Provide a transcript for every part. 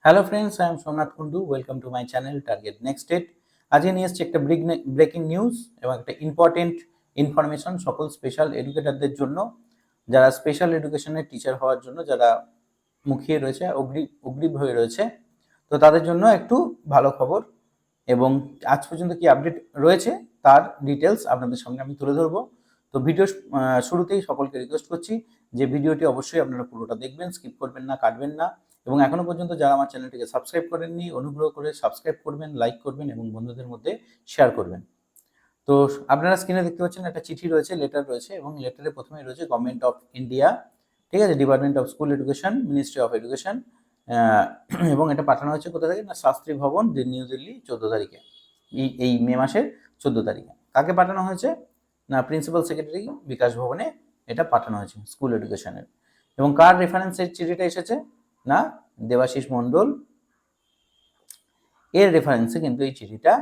Hello friends, I am Somnath Kundu. Welcome to my channel target next date. আজকে নিয়ে এসেছি একটা ব্রেকিং নিউজ এবং একটা ইম্পর্টেন্ট ইনফরমেশন সকল স্পেশাল এডুকেটরদের জন্য, যারা স্পেশাল এডুকেশনের টিচার হওয়ার জন্য যারা মুখিয়ে রয়েছে, অগ্রিম হয়ে রয়েছে, তো তাদের জন্য একটু ভালো খবর। এবং আজ পর্যন্ত কি আপডেট রয়েছে তার ডিটেলস আপনাদের সামনে আমি তুলে ধরবো। তো ভিডিও শুরুতেই সকলকে রিকোয়েস্ট করছি যে ভিডিওটি অবশ্যই আপনারা পুরোটা দেখবেন, স্কিপ করবেন না, কাটবেন না। এবং এখনো পর্যন্ত যারা আমার চ্যানেলটিকে সাবস্ক্রাইব করেননি, অনুগ্রহ করে সাবস্ক্রাইব করবেন, লাইক করবেন এবং বন্ধুদের মধ্যে শেয়ার করবেন। তো আপনারা স্ক্রিনে দেখতে পাচ্ছেন একটা চিঠি রয়েছে, লেটার রয়েছে, এবং লেটারে প্রথমে রয়েছে গভর্নমেন্ট অফ ইন্ডিয়া, ঠিক আছে, department of school education, ministry of education. এবং এটা পাঠানো হয়েছে কোথা থেকে না, শাস্ত্রী ভবন, নিউ দিল্লি, 14 তারিখে, এই মে মাসের 14 তারিখে। কাকে পাঠানো হয়েছে না, প্রিন্সিপাল সেক্রেটারি বিকাশ ভবনে এটা পাঠানো হয়েছে স্কুল এডুকেশনের। এবং কার রেফারেন্সের চিঠিটা এসেছে না, দেবাশিস মণ্ডল এর রেফারেন্সে কিন্তু এই চিঠিটা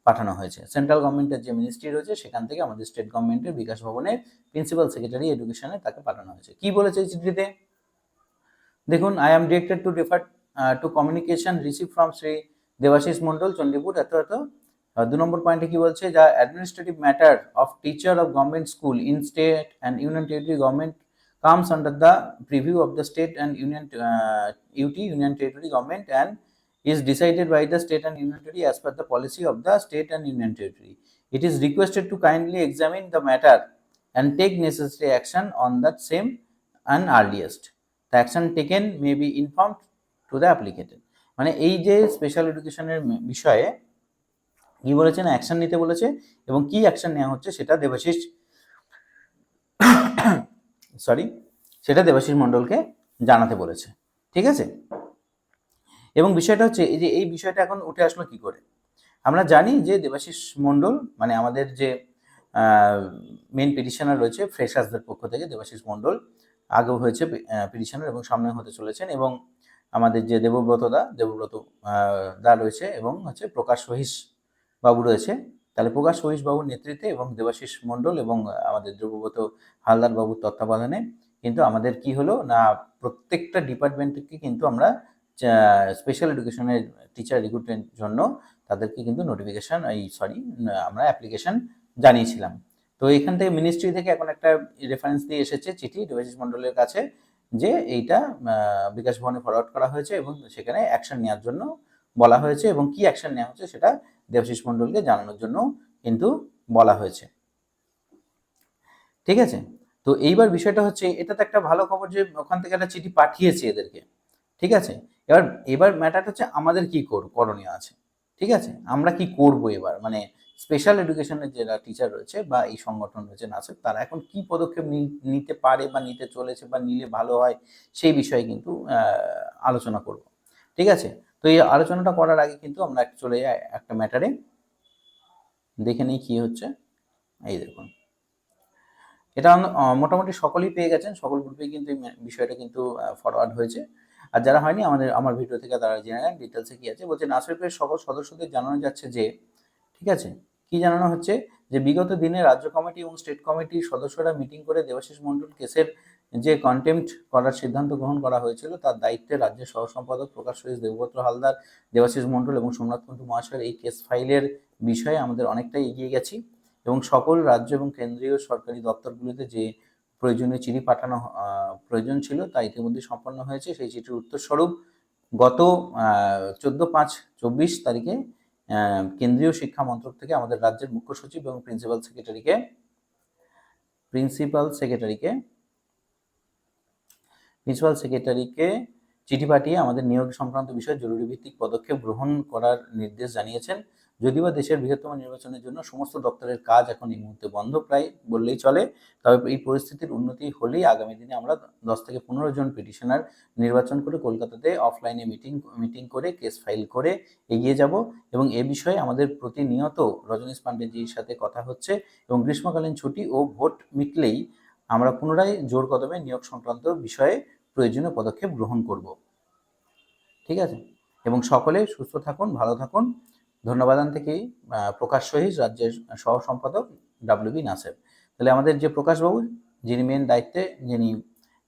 পাঠানো হয়েছে। সেন্ট্রাল গভর্নমেন্টের যে মিনিস্ট্রি রয়েছে সেখান থেকে আমাদের স্টেট গভর্নমেন্টের বিকাশ ভবনের প্রিন্সিপাল সেক্রেটারি এডুকেশনে তাকে পাঠানো হয়েছে। কি বলেছে এই চিঠিতে দেখুন, I am directed to refer to communication receive from Shri Debashis Mondal, Chandipur, এত এত। 2 নম্বর পয়েন্টে কি বলছে, যা administrative matter of teacher of government school in state and union territory government comes under the preview of the state and union territory government and is decided by the state and union territory as per the policy of the state and union territory. It is requested to kindly examine the matter and take necessary action on that same and earliest. The action taken may be informed to the applicant. মানে এই যে special এডুকেশনের বিষয়ে কি বলেছেন, action নিতে বলেছে, এবং কি অ্যাকশন নেওয়া হচ্ছে সেটা দেবাশিস মণ্ডলকে জানাতে বলেছে, ঠিক আছে। এবং বিষয়টা হচ্ছে এই যে এই বিষয়টা এখন উঠে আসলো কি করে। আমরা জানি যে দেবাশিস মণ্ডল মানে আমাদের যে মেন পিটিশনার রয়েছে ফ্রেশার্সদের পক্ষ থেকে, দেবাশিস মণ্ডল আগেও হয়েছে পিটিশনার এবং সামনে হতে চলেছেন। এবং আমাদের যে দেবব্রত দা রয়েছে এবং হচ্ছে প্রকাশ সহিস বাবু রয়েছে। তাহলে প্রকাশ সহিস বাবুর নেতৃত্বে এবং দেবাশিস মণ্ডল এবং আমাদের দেবব্রত হালদার বাবুর তত্ত্বাবধানে কিন্তু আমাদের কি হলো না, প্রত্যেকটা ডিপার্টমেন্টকে কিন্তু আমরা স্পেশাল এডুকেশনের টিচার রিক্রুটমেন্টের জন্য তাদেরকে কিন্তু আমরা অ্যাপ্লিকেশন জানিয়েছিলাম। তো এখান থেকে মিনিস্ট্রি থেকে এখন একটা রেফারেন্স দিয়ে এসেছে চিঠি দেবাশিস মণ্ডলের কাছে যে এইটা বিকাশ ভবনে ফরওয়ার্ড করা হয়েছে এবং সেখানে অ্যাকশন নেওয়ার জন্য বলা হয়েছে, এবং কি অ্যাকশন নেওয়া হচ্ছে সেটা দেবাশিস মণ্ডলকে জানানোর জন্য কিন্তু বলা হয়েছে, ঠিক আছে। তো এইবার বিষয়টা হচ্ছে, এটা তো একটা ভালো খবর যে ওখান থেকে একটা চিঠি পাঠিয়েছে এদেরকে, ঠিক আছে। এবার ম্যাটারটা হচ্ছে আমাদের কি করণীয় আছে, ঠিক আছে, আমরা কি করব এবার, মানে স্পেশাল এডুকেশনের যারা টিচার রয়েছে বা এই সংগঠন রয়েছে নাসেক, তারা এখন কি পদক্ষেপ নিতে পারে বা নিতে চলেছে বা নিলে ভালো হয় সেই বিষয়ে কিন্তু আলোচনা করব, ঠিক আছে। তো এই আলোচনাটা করার আগে কিন্তু আমরা চলে যাই একটা ম্যাটারে, দেখে নেই কি হচ্ছে। এই দেখুন, এটা মোটামুটি সকলেই পেয়ে গেছেন, সকল গ্রুপেই কিন্তু এই বিষয়টা কিন্তু ফরওয়ার্ড হয়েছে। আর যারা হয়নি আমার ভিডিও থেকে তারা জেনে নেন ডিটেলসে কি আছে। বলছে নাসরিফের সকল সদস্যদের জানানো যাচ্ছে যে, ঠিক আছে, কি জানানো হচ্ছে যে বিগত দিনে রাজ্য কমিটি এবং স্টেট কমিটির সদস্যরা মিটিং করে দেবাশিস মণ্ডল কেসের যে কন্টেম্পট করার সিদ্ধান্ত গ্রহণ করা হয়েছিল তার দায়িত্বে রাজ্যের সহ সম্পাদক প্রকাশ সহিস, দেবব্রত হালদার, দেবাশিস মণ্ডল এবং সোমনাথ কুন্ডু মহাশয়ের এই কেস ফাইলের বিষয়ে আমাদের অনেকটাই এগিয়ে গেছি এবং সকল রাজ্য এবং কেন্দ্রীয় সরকারি দপ্তরগুলিতে যে প্রয়োজনীয় চিঠি পাঠানো প্রয়োজন ছিল তা ইতিমধ্যে সম্পন্ন হয়েছে। সেই চিঠির উত্তরস্বরূপ গত 14/5/24 তারিখে কেন্দ্রীয় শিক্ষা মন্ত্রক থেকে আমাদের রাজ্যের মুখ্য সচিব এবং প্রিন্সিপাল সেক্রেটারিকে চিঠি পাঠিয়ে আমাদের নিয়োগ সংক্রান্ত বিষয়ে জরুরি ভিত্তিক পদক্ষেপ গ্রহণ করার নির্দেশ জানিয়েছেন। যদিও দেশের বৃহত্তম নির্বাচনের জন্য সমস্ত দপ্তরের কাজ এখন এই মুহূর্তে বন্ধ প্রায় বললেই চলে, তবে এই পরিস্থিতির উন্নতি হলেই আগামী দিনে আমরা 10 থেকে 15 জন পিটিশনার নির্বাচন করে কলকাতাতে অফলাইনে মিটিং করে কেস ফাইল করে এগিয়ে যাব। এবং এ বিষয়ে আমাদের প্রতিনিয়ত রজনীশ পান্ডেজির সাথে কথা হচ্ছে এবং গ্রীষ্মকালীন ছুটি ও ভোট মিটলেই আমরা পুনরায় জোর কদমে নিয়োগ সংক্রান্ত বিষয়ে প্রয়োজনীয় পদক্ষেপ গ্রহণ করব, ঠিক আছে। এবং সকলে সুস্থ থাকুন, ভালো থাকুন। ধন্যবাদ থেকেই প্রকাশ সহিস, রাজ্যের সহ সম্পাদক WB নাসের। তাহলে আমাদের যে প্রকাশবাবু যিনি মেন দায়িত্বে, যিনি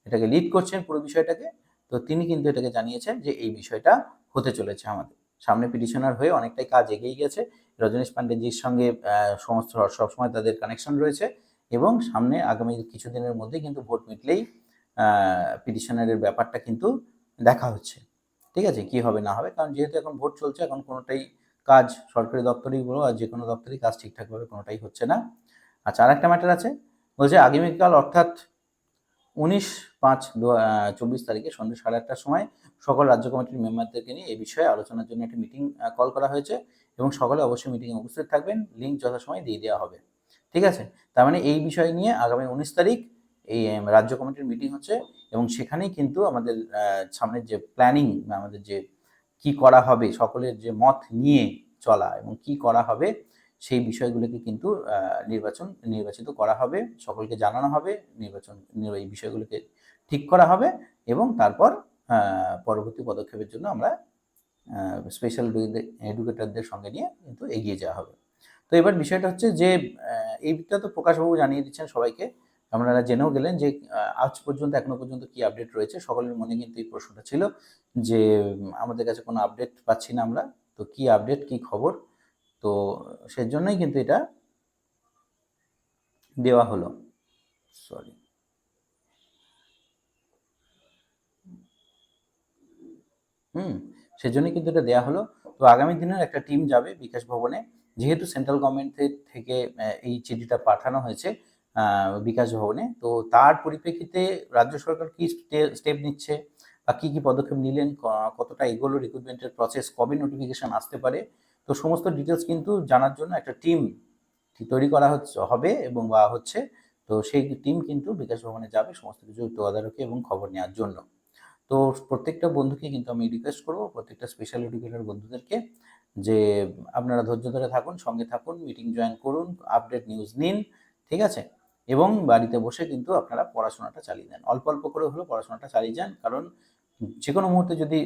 এটাকে লিড করছেন পুরো বিষয়টাকে, তো তিনি কিন্তু এটাকে জানিয়েছেন যে এই বিষয়টা হতে চলেছে আমাদের। সামনে পিটিশনার হয়ে অনেকটাই কাজ এগিয়ে গেছে। রজনীশ পান্ডেজির সঙ্গে সমস্ত সবসময় তাদের কানেকশন রয়েছে এবং সামনে আগামী কিছুদিনের মধ্যে কিন্তু ভোট মিটলেই পিটিশনারের ব্যাপারটা কিন্তু দেখা হচ্ছে। ঠিক আছে, কি হবে না হবে, কারণ যেহেতু এখন ভোট চলছে, এখন কোনোটাই কাজ সরকারি দপ্তরেই বলো আর যে কোনো দপ্তরেই কাজ ঠিকঠাকভাবে কোনোটাই হচ্ছে না। আচ্ছা, আর একটা ম্যাটার আছে, বলছে আগামীকাল অর্থাৎ 19/5/24 তারিখে সন্ধ্যে 8:30টার সময় সকল রাজ্য কমিটির মেম্বারদেরকে নিয়ে এই বিষয়ে আলোচনার জন্য একটি মিটিং কল করা হয়েছে এবং সকলে অবশ্যই মিটিংয়ে উপস্থিত থাকবেন। লিঙ্ক যথাসময়ে দিয়ে দেওয়া হবে। ঠিক আছে, তার মানে এই বিষয় নিয়ে আগামী 19 তারিখ এই রাজ্য কমিটির মিটিং হচ্ছে এবং সেখানেই কিন্তু আমাদের সামনের যে প্ল্যানিং, আমাদের যে কি করা হবে, সকলের যে মত নিয়ে চলা এবং কি করা হবে সেই বিষয়গুলোকে কিন্তু নির্বাচিত করা হবে, সকলকে জানানো হবে, এই বিষয়গুলোকে ঠিক করা হবে এবং তারপর পরবর্তী পদক্ষেপের জন্য আমরা স্পেশাল এডুকেটরদের সঙ্গে নিয়ে কিন্তু এগিয়ে যাওয়া হবে। তো এবার বিষয়টা হচ্ছে যে এইটা তো প্রকাশবাবু জানিয়ে দিচ্ছেন সবাইকে, আপনারা জেনেও গেলেন যে আজ পর্যন্ত এখনো পর্যন্ত কি আপডেট রয়েছে। সকলের মনে কিন্তু এই প্রশ্নটা ছিল যে আমাদের কাছে কোনো আপডেট পাচ্ছি না আমরা, তো কি আপডেট, কি খবর। তো সেজন্যই কিন্তু এটা দেওয়া হলো। সরি, সেজন্যই কিন্তু এটা দেওয়া হলো। তো আগামী দিনের একটা টিম যাবে বিকাশ ভবনে, যেহেতু সেন্ট্রাল গভর্নমেন্টের থেকে এই চিঠিটা পাঠানো হয়েছে বিকাশ ভবনে, তো তার পরিপ্রেক্ষিতে রাজ্য সরকার কি স্টেপ নিচ্ছে বা কি কি পদক্ষেপ নিলেন, কতটা এগোলো রিক্রুটমেন্টের প্রসেস, কবে নোটিফিকেশন আসতে পারে, তো সমস্ত ডিটেলস কিন্তু জানার জন্য একটা টিম তৈরি করা হবে এবং বা হচ্ছে। তো সেই টিম কিন্তু বিকাশ ভবনে যাবে সমস্ত কিছু তদারকি এবং খবর নেওয়ার জন্য। তো প্রত্যেকটা বন্ধুকে কিন্তু আমি রিকোয়েস্ট করব, প্রত্যেকটা স্পেশাল এডুকেটর বন্ধুদেরকে, যে আপনারা ধৈর্য ধরে থাকুন, সঙ্গে থাকুন, মিটিং জয়েন করুন, আপডেট নিউজ নিন। ঠিক আছে, এবং বাড়িতে বসে কিন্তু আপনারা পড়াশোনাটা চালিয়ে যান, অল্প অল্প করে হলেও পড়াশোনাটা চালিয়ে যান, কারণ যে কোনো মুহূর্তে যদি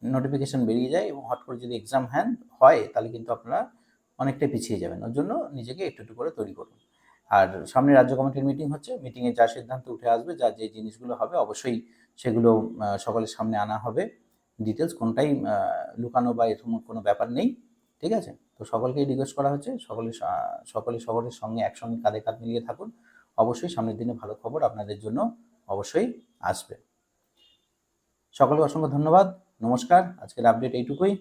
নোটিফিকেশন বেরিয়ে যায় এবং হট করে যদি এক্সাম হয় তাহলে কিন্তু আপনারা অনেকটাই পিছিয়ে যাবেন। ওর জন্য নিজেকে একটু একটু করে তৈরি করুন। আর সামনে রাজ্য কমিটির মিটিং হচ্ছে, মিটিংয়ে যা সিদ্ধান্ত উঠে আসবে, যা যে জিনিসগুলো হবে অবশ্যই সেগুলো সকলের সামনে আনা হবে। ডিটেলস কোনটাই লুকানো বা এরকম কোনো ব্যাপার নেই। ঠিক আছে, তো সকলকেই রিকোয়েস্ট করা হচ্ছে সকলে সকলের সঙ্গে একসঙ্গে কাঁধে কাঁধ মিলিয়ে থাকুন। অবশ্যই সামনের দিনে ভালো খবর আপনাদের জন্য অবশ্যই আসবে। সকলকে অসংখ্য ধন্যবাদ, নমস্কার, আজকের আপডেট এইটুকুই।